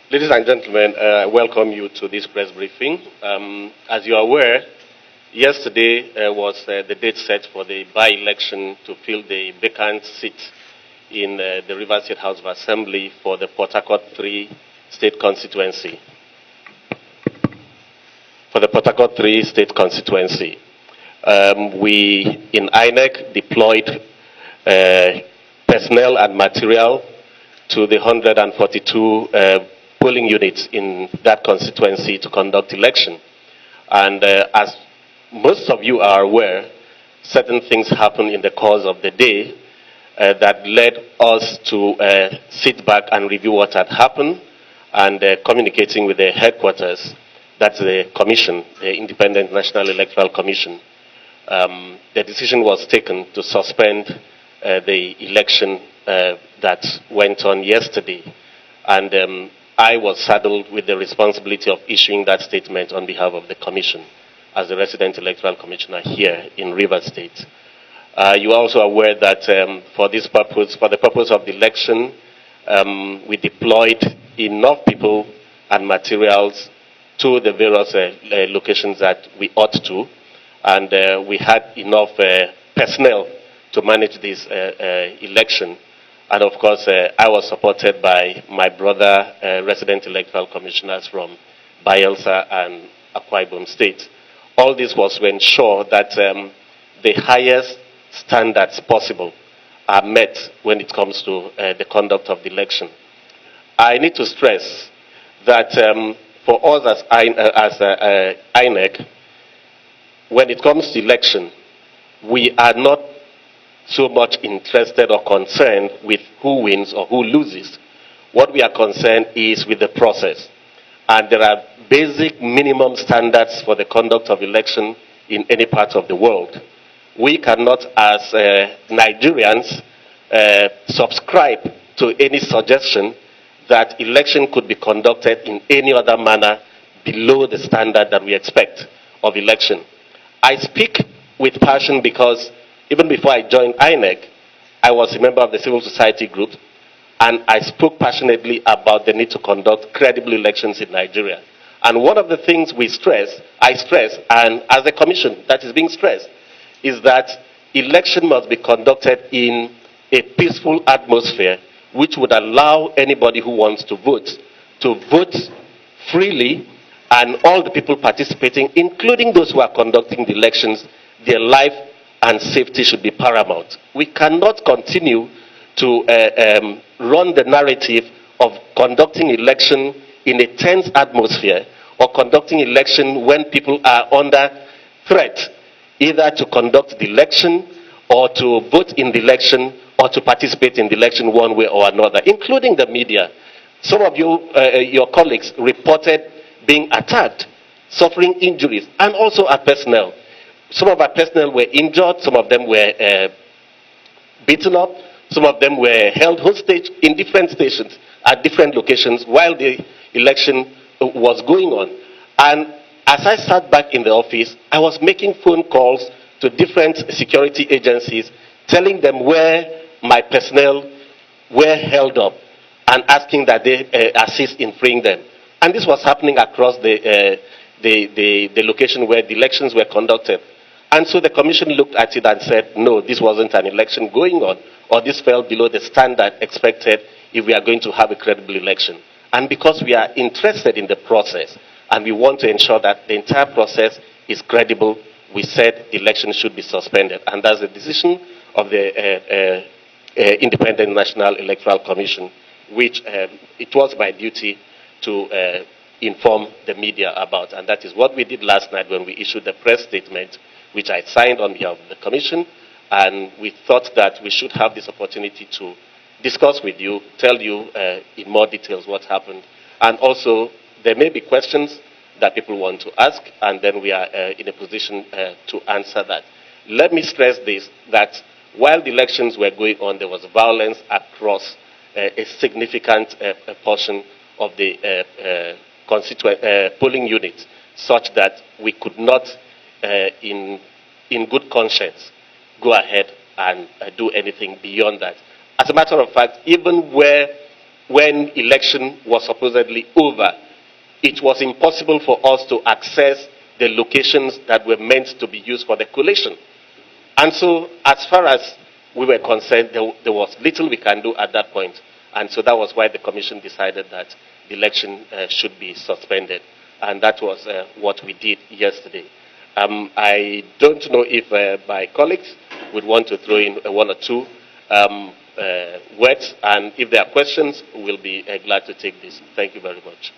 Ladies and gentlemen, I welcome you to this press briefing. As you are aware, yesterday was the date set for the by-election to fill the vacant seat in the Rivers State House of Assembly for the Port Harcourt 3 State Constituency. For the Port Harcourt 3 State Constituency, we in INEC deployed personnel and material to the 142 polling units in that constituency to conduct election. And as most of you are aware, certain things happened in the course of the day that led us to sit back and review what had happened and communicating with the headquarters, that's the commission, the Independent National Electoral Commission. The decision was taken to suspend the election that went on yesterday. And I was saddled with the responsibility of issuing that statement on behalf of the Commission as the resident electoral commissioner here in Rivers State. You are also aware that for the purpose of the election, we deployed enough people and materials to the various locations that we ought to, and we had enough personnel to manage this election. And of course, I was supported by my brother, resident electoral commissioners from Bayelsa and Akwa Ibom State. All this was to ensure that the highest standards possible are met when it comes to the conduct of the election. I need to stress that for us as INEC, when it comes to election, we are not so much interested or concerned with who wins or who loses. What we are concerned is with the process. And there are basic minimum standards for the conduct of election in any part of the world. We cannot, as Nigerians, subscribe to any suggestion that election could be conducted in any other manner below the standard that we expect of election. I speak with passion because even before I joined INEC, I was a member of the civil society group, and I spoke passionately about the need to conduct credible elections in Nigeria. And one of the things I stress, and as a commission that is being stressed, is that election must be conducted in a peaceful atmosphere, which would allow anybody who wants to vote freely, and all the people participating, including those who are conducting the elections, their life and safety should be paramount. We cannot continue to run the narrative of conducting election in a tense atmosphere or conducting election when people are under threat, either to conduct the election or to vote in the election or to participate in the election one way or another, including the media. Some of you, your colleagues, reported being attacked, suffering injuries, and also our personnel. Some of our personnel were injured, some of them were beaten up, some of them were held hostage in different stations at different locations while the election was going on. And as I sat back in the office, I was making phone calls to different security agencies, telling them where my personnel were held up and asking that they assist in freeing them. And this was happening across the location where the elections were conducted. And so the commission looked at it and said, no, this wasn't an election going on, or this fell below the standard expected if we are going to have a credible election. And because we are interested in the process and we want to ensure that the entire process is credible, we said the election should be suspended. And that's the decision of the Independent National Electoral Commission, which it was my duty to inform the media about. And that is what we did last night when we issued the press statement, which I signed on behalf of the Commission, and we thought that we should have this opportunity to discuss with you, tell you in more details what happened, and also there may be questions that people want to ask, and then we are in a position to answer that. Let me stress this, that while the elections were going on, there was violence across a significant portion of the polling units, such that we could not in good conscience, go ahead and do anything beyond that. As a matter of fact, even where when election was supposedly over, it was impossible for us to access the locations that were meant to be used for the collation. And so, as far as we were concerned, there was little we can do at that point. And so that was why the Commission decided that the election should be suspended. And that was what we did yesterday. I don't know if my colleagues would want to throw in one or two words. And if there are questions, we'll be glad to take this. Thank you very much.